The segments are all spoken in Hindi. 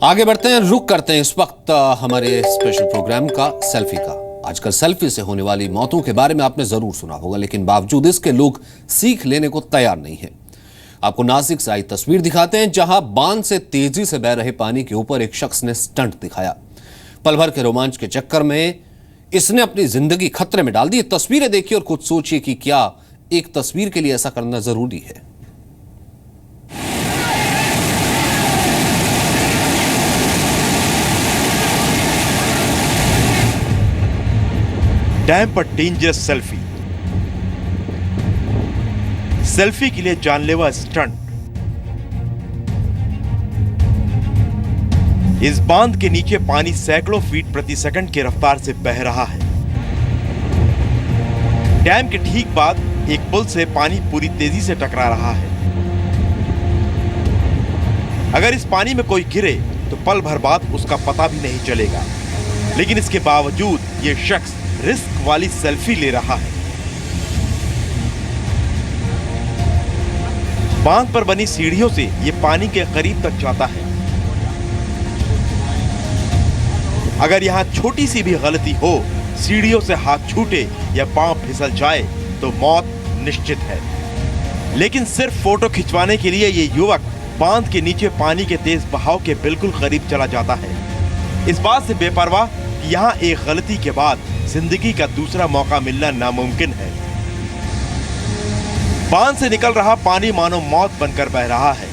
आगे बढ़ते हैं, रुक करते हैं इस वक्त हमारे स्पेशल प्रोग्राम का सेल्फी का। आजकल सेल्फी से होने वाली मौतों के बारे में आपने जरूर सुना होगा, लेकिन बावजूद इसके लोग सीख लेने को तैयार नहीं है। आपको नासिक से आई तस्वीर दिखाते हैं, जहां बांध से तेजी से बह रहे पानी के ऊपर एक शख्स ने स्टंट दिखाया। पल भर के रोमांच के चक्कर में इसने अपनी जिंदगी खतरे में डाल दी। तस्वीरें देखिए और खुद सोचिए कि क्या एक तस्वीर के लिए ऐसा करना जरूरी है। डैम पर डेंजरस सेल्फी, सेल्फी के लिए जानलेवा स्टंट। इस बांध के नीचे पानी सैकड़ों फीट प्रति सेकंड की रफ्तार से बह रहा है। डैम के ठीक बाद एक पुल से पानी पूरी तेजी से टकरा रहा है। अगर इस पानी में कोई गिरे तो पल भर बाद उसका पता भी नहीं चलेगा, लेकिन इसके बावजूद ये शख्स रिस्क वाली सेल्फी ले रहा है। बांध पर बनी सीढ़ियों से ये पानी के करीब तक जाता है। अगर यहां छोटी सी भी गलती हो, सीढ़ियों से हाथ छूटे या पांव फिसल जाए तो मौत निश्चित है। लेकिन सिर्फ फोटो खिंचवाने के लिए ये युवक बांध के नीचे पानी के तेज बहाव के बिल्कुल करीब चला जाता है, इस बात से बेपरवाह कि यहां एक गलती के बाद जिंदगी का दूसरा मौका मिलना नामुमकिन है। बांध से निकल रहा पानी मानो मौत बनकर बह रहा है।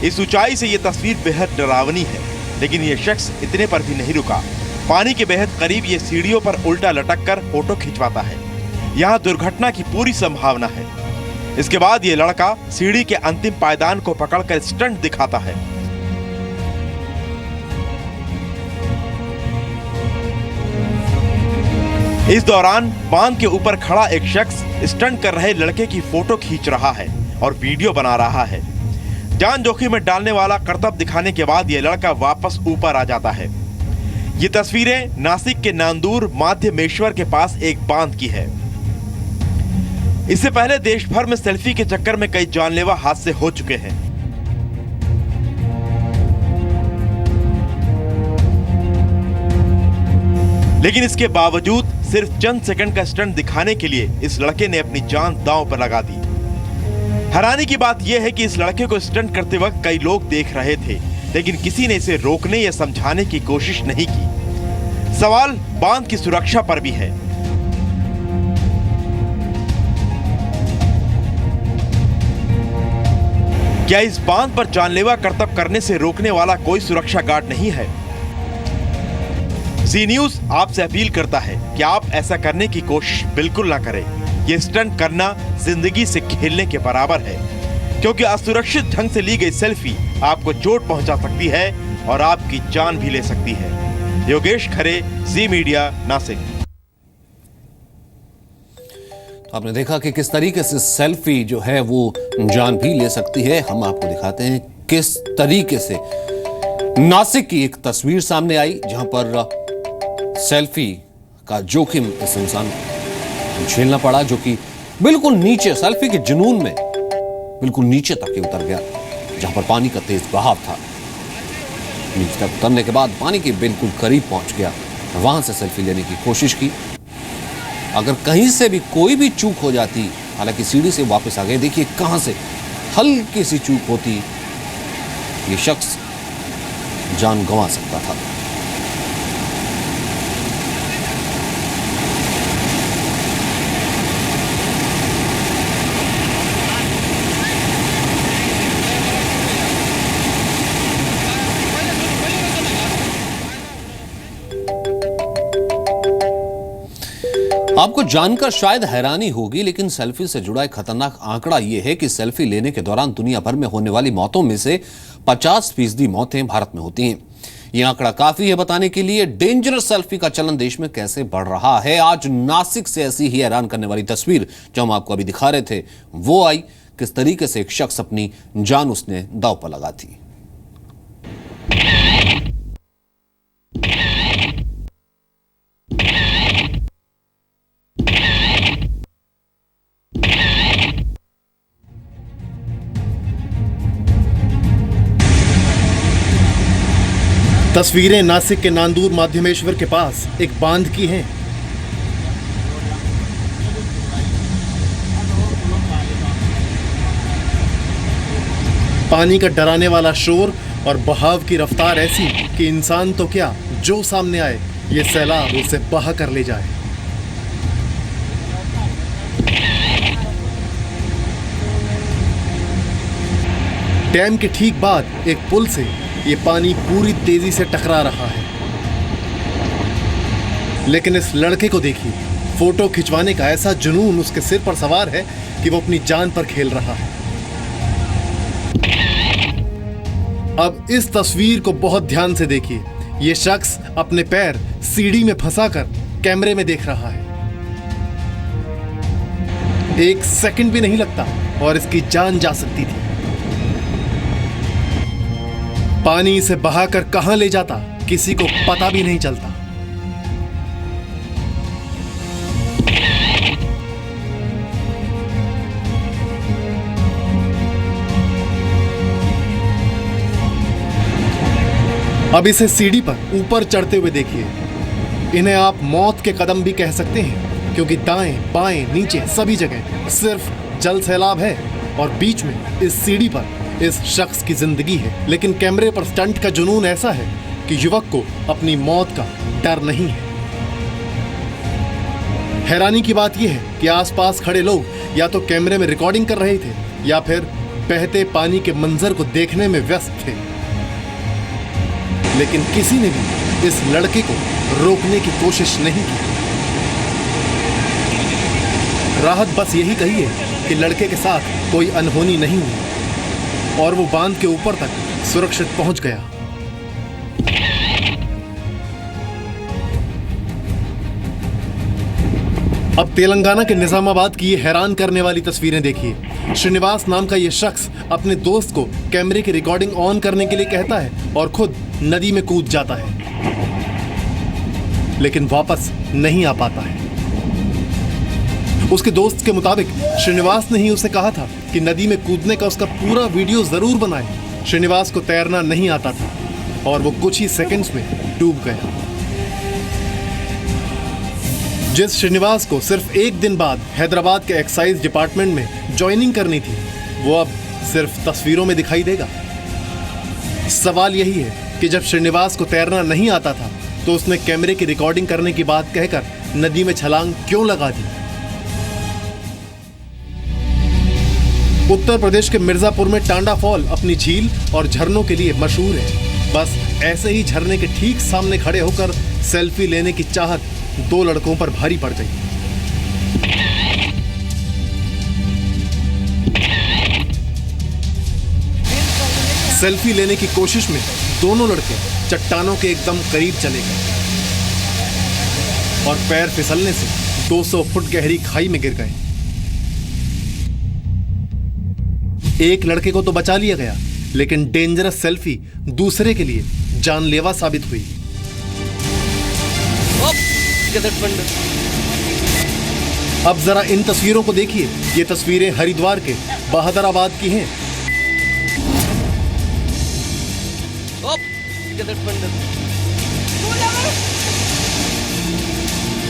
इस ऊंचाई से यह तस्वीर बेहद डरावनी है, लेकिन यह शख्स इतने पर भी नहीं रुका। पानी के बेहद करीब ये सीढ़ियों पर उल्टा लटक कर फोटो खिंचवाता है। यहाँ दुर्घटना की पूरी संभावना है। इसके बाद ये लड़का सीढ़ी के अंतिम पायदान को पकड़कर स्टंट दिखाता है। इस दौरान बांध के ऊपर खड़ा एक शख्स स्टंट कर रहे लड़के की फोटो खींच रहा है और वीडियो बना रहा है। जान जोखिम में डालने वाला करतब दिखाने के बाद यह लड़का वापस ऊपर आ जाता है। ये तस्वीरें नासिक के नांदूर माध्यमेश्वर के पास एक बांध की है। इससे पहले देश भर में सेल्फी के चक्कर में कई जानलेवा हादसे हो चुके हैं। लेकिन इसके बावजूद सिर्फ चंद सेकंड का स्टंट दिखाने के लिए इस लड़के ने अपनी जान दांव पर लगा दी। हैरानी की बात यह है कि इस लड़के को स्टंट करते वक्त कई लोग देख रहे थे, लेकिन किसी ने इसे रोकने या समझाने की कोशिश नहीं की। सवाल बांध की सुरक्षा पर भी है। क्या इस बांध पर जानलेवा करतब करने से रोकने वाला कोई सुरक्षा गार्ड नहीं है? जी न्यूज आपसे अपील करता है कि आप ऐसा करने की कोशिश बिल्कुल ना करें। ये स्टंट करना जिंदगी से खेलने के बराबर है, क्योंकि असुरक्षित ढंग से ली गई सेल्फी आपको चोट पहुंचा सकती है और आपकी जान भी ले सकती है। योगेश खरे, जी मीडिया, नासिक। तो आपने देखा कि किस तरीके से सेल्फी जो है वो जान भी ले सकती है। हम आपको दिखाते हैं किस तरीके से नासिक की एक तस्वीर सामने आई, जहां पर सेल्फी का जोखिम इस इंसान को झेलना पड़ा, जो कि बिल्कुल नीचे, सेल्फी के जुनून में बिल्कुल नीचे तक ही उतर गया, जहां पर पानी का तेज बहाव था। नीचे तक उतरने के बाद पानी के बिल्कुल करीब पहुंच गया, वहां से सेल्फी लेने की कोशिश की। अगर कहीं से भी कोई भी चूक हो जाती, हालांकि सीढ़ी से वापस आ गए, देखिए कहां से हल्की सी चूक होती, ये शख्स जान गंवा सकता था। आपको जानकर शायद हैरानी होगी, लेकिन सेल्फी से जुड़ा एक खतरनाक आंकड़ा यह है कि सेल्फी लेने के दौरान दुनिया भर में होने वाली मौतों में से 50% मौतें भारत में होती हैं। यह आंकड़ा काफी है बताने के लिए डेंजरस सेल्फी का चलन देश में कैसे बढ़ रहा है। आज नासिक से ऐसी ही हैरान करने वाली तस्वीर जो हम आपको अभी दिखा रहे थे, वो आई। किस तरीके से एक शख्स अपनी जान उसने दांव पर लगा थी। तस्वीरें नासिक के नांदूर माध्यमेश्वर के पास एक बांध की हैं। पानी का डराने वाला शोर और बहाव की रफ्तार ऐसी कि इंसान तो क्या, जो सामने आए ये सैलाब उसे बहा कर ले जाए। डैम के ठीक बाद एक पुल से ये पानी पूरी तेजी से टकरा रहा है। लेकिन इस लड़के को देखिए, फोटो खिंचवाने का ऐसा जुनून उसके सिर पर सवार है कि वो अपनी जान पर खेल रहा है। अब इस तस्वीर को बहुत ध्यान से देखिए। ये शख्स अपने पैर सीढ़ी में फंसाकर कैमरे में देख रहा है। एक सेकंड भी नहीं लगता और इसकी जान जा सकती थी। पानी इसे बहाकर कहां ले जाता किसी को पता भी नहीं चलता। अब इसे सीढ़ी पर ऊपर चढ़ते हुए देखिए। इन्हें आप मौत के कदम भी कह सकते हैं, क्योंकि दाएं बाएं नीचे सभी जगह सिर्फ जल सैलाब है और बीच में इस सीढ़ी पर इस शख्स की जिंदगी है। लेकिन कैमरे पर स्टंट का जुनून ऐसा है कि युवक को अपनी मौत का डर नहीं है। हैरानी की बात यह है कि आसपास खड़े लोग या तो कैमरे में रिकॉर्डिंग कर रहे थे या फिर बहते पानी के मंजर को देखने में व्यस्त थे। लेकिन किसी ने भी इस लड़के को रोकने की कोशिश नहीं की। राहत बस यही कही है कि लड़के के साथ कोई अनहोनी नहीं हुई और वो बांध के ऊपर तक सुरक्षित पहुंच गया। अब तेलंगाना के निजामाबाद की ये हैरान करने वाली तस्वीरें देखिए। श्रीनिवास नाम का ये शख्स अपने दोस्त को कैमरे की रिकॉर्डिंग ऑन करने के लिए कहता है और खुद नदी में कूद जाता है, लेकिन वापस नहीं आ पाता है। उसके दोस्त के मुताबिक श्रीनिवास ने ही उसे कहा था कि नदी में कूदने का उसका पूरा वीडियो जरूर बनाए। श्रीनिवास को तैरना नहीं आता था और वो कुछ ही सेकंड्स में डूब गया। जिस श्रीनिवास को सिर्फ एक दिन बाद हैदराबाद के एक्साइज डिपार्टमेंट में ज्वाइनिंग करनी थी, वो अब सिर्फ तस्वीरों में दिखाई देगा। सवाल यही है कि जब श्रीनिवास को तैरना नहीं आता था तो उसने कैमरे की रिकॉर्डिंग करने की बात कहकर नदी में छलांग क्यों लगा दी। उत्तर प्रदेश के मिर्जापुर में टांडा फॉल अपनी झील और झरनों के लिए मशहूर है। बस ऐसे ही झरने के ठीक सामने खड़े होकर सेल्फी लेने की चाहत दो लड़कों पर भारी पड़ गई। सेल्फी लेने की कोशिश में दोनों लड़के चट्टानों के एकदम करीब चले गए और पैर फिसलने से 200 फुट गहरी खाई में गिर गए। एक लड़के को तो बचा लिया गया, लेकिन डेंजरस सेल्फी दूसरे के लिए जानलेवा साबित हुई। अब जरा इन तस्वीरों को देखिए। ये तस्वीरें हरिद्वार के बहादुराबाद की हैं।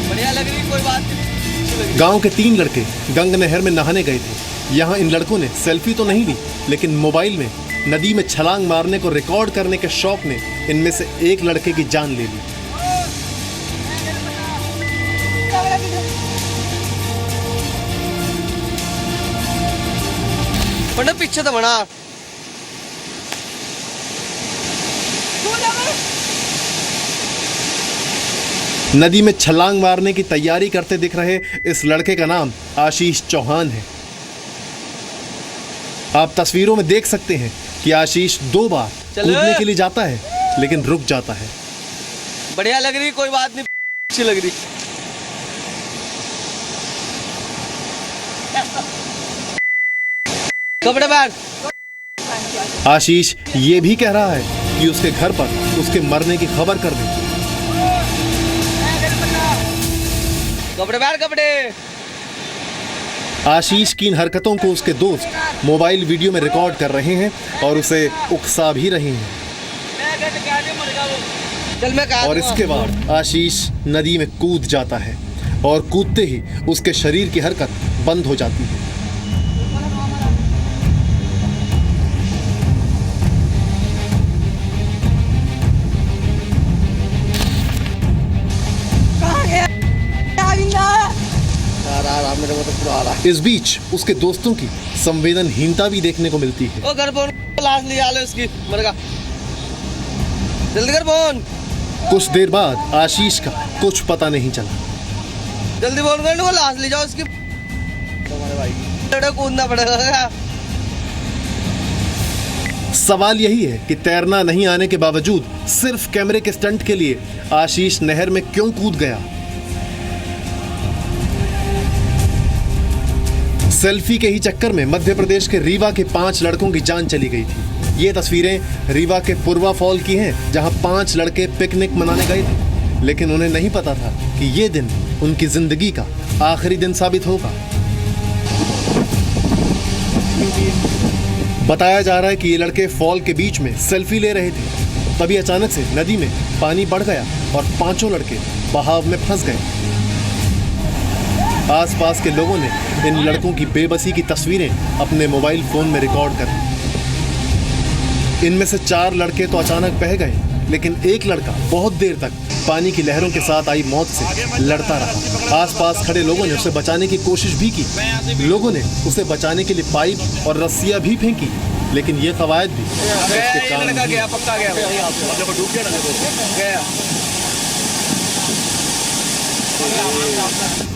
बढ़िया लग रही, कोई बात नहीं। गांव के 3 लड़के गंग नहर में नहाने गए थे। यहाँ इन लड़कों ने सेल्फी तो नहीं ली, लेकिन मोबाइल में नदी में छलांग मारने को रिकॉर्ड करने के शौक ने इनमें से एक लड़के की जान ले ली। पंडित पीछे तो बना। नदी में छलांग मारने की तैयारी करते दिख रहे इस लड़के का नाम आशीष चौहान है। आप तस्वीरों में देख सकते हैं कि आशीष 2 बार कूदने के लिए जाता है, लेकिन रुक जाता है। बढ़िया लग रही, कोई बात नहीं, अच्छी लग रही। कपड़े बैग। आशीष ये भी कह रहा है कि उसके घर पर उसके मरने की खबर कर दे। कपड़े बैग, कपड़े। आशीष की इन हरकतों को उसके दोस्त मोबाइल वीडियो में रिकॉर्ड कर रहे हैं और उसे उकसा भी रहे हैं। चल मैं कहा और इसके बाद आशीष नदी में कूद जाता है और कूदते ही उसके शरीर की हरकत बंद हो जाती है। मेरे को तो पूरा आ रहा है। इस बीच उसके दोस्तों की संवेदनहीनता भी देखने को मिलती है। ओ घर फोन लाश ले आ ले उसकी मर गया। जल्दी कर फोन, कुछ देर बाद आशीष का कुछ पता नहीं चला। जल्दी फोन कर, वो लाश ले जाओ उसकी। तुम्हारे भाई कूदना पड़ेगा। सवाल यही है कि तैरना नहीं आने के बावजूद सिर्फ कैमरे के स्टंट के लिए आशीष नहर में क्यों कूद गया। सेल्फी के ही चक्कर में मध्य प्रदेश के रीवा के 5 लड़कों की जान चली गई थी। ये तस्वीरें रीवा के पूर्वा फॉल की हैं, जहां 5 लड़के पिकनिक मनाने गए थे, लेकिन उन्हें नहीं पता था कि ये दिन उनकी जिंदगी का आखिरी दिन साबित होगा। बताया जा रहा है कि ये लड़के फॉल के बीच में सेल्फी ले रहे थे, तभी अचानक से नदी में पानी बढ़ गया और 5 लड़के बहाव में फंस गए। आसपास के लोगों ने इन लड़कों की बेबसी की तस्वीरें अपने मोबाइल फोन में रिकॉर्ड कर ली। इनमें से 4 लड़के तो अचानक बह गए, लेकिन एक लड़का बहुत देर तक पानी की लहरों के साथ आई मौत से लड़ता रहा। आसपास खड़े लोगों ने उसे बचाने की कोशिश भी की। लोगों ने उसे बचाने के लिए पाइप और रस्सियां भी फेंकी, लेकिन ये कवायद भी उसके काम नहीं।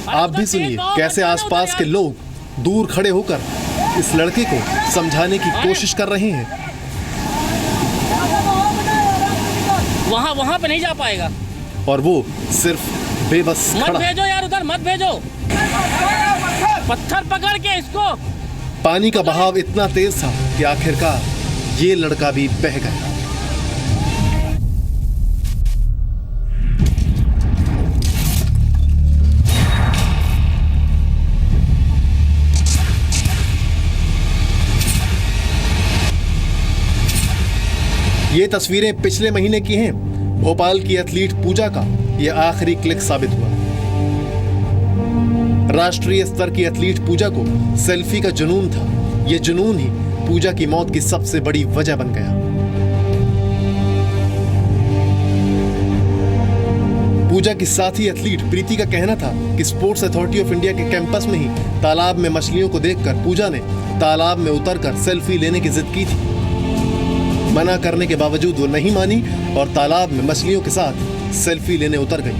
आप भी सुनिए कैसे आसपास के लोग दूर खड़े होकर इस लड़के को समझाने की कोशिश कर रहे हैं। वहाँ पे नहीं जा पाएगा और वो सिर्फ बेबस मत खड़ा। भेजो यार, उधर मत भेजो, पत्थर पकड़ के इसको। पानी का बहाव इतना तेज था कि आखिरकार ये लड़का भी बह गया। ये तस्वीरें पिछले महीने की हैं। भोपाल की एथलीट पूजा का ये आखिरी क्लिक साबित हुआ। राष्ट्रीय स्तर की एथलीट पूजा को सेल्फी का जुनून था। ये जुनून ही पूजा की मौत की सबसे बड़ी वजह बन गया। पूजा की साथी एथलीट प्रीति का कहना था कि स्पोर्ट्स अथॉरिटी ऑफ इंडिया के कैंपस में ही तालाब में मछलियों को देखकर पूजा ने तालाब में उतरकर सेल्फी लेने की जिद की थी। मना करने के बावजूद वो नहीं मानी और तालाब में मछलियों के साथ सेल्फी लेने उतर गई।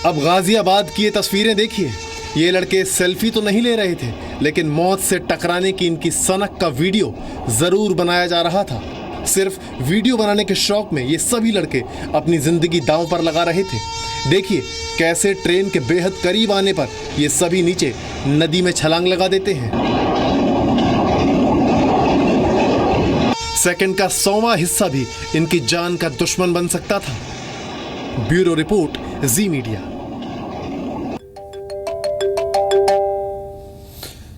अब गाजियाबाद की ये तस्वीरें देखिए। ये लड़के सेल्फी तो नहीं ले रहे थे, लेकिन मौत से टकराने की इनकी सनक का वीडियो जरूर बनाया जा रहा था। सिर्फ वीडियो बनाने के शौक में ये सभी लड़के अपनी जिंदगी दांव पर लगा रहे थे। देखिए कैसे ट्रेन के बेहद करीब आने पर ये सभी नीचे नदी में छलांग लगा देते हैं। सेकंड का 100वां हिस्सा भी इनकी जान का दुश्मन बन सकता था। ब्यूरो रिपोर्ट, जी मीडिया।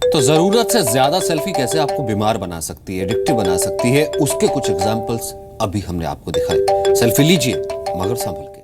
तो जरूरत से ज्यादा सेल्फी कैसे आपको बीमार बना सकती है, एडिक्टिव बना सकती है, उसके कुछ एग्जाम्पल्स अभी हमने आपको दिखाए। सेल्फी लीजिए मगर संभल के।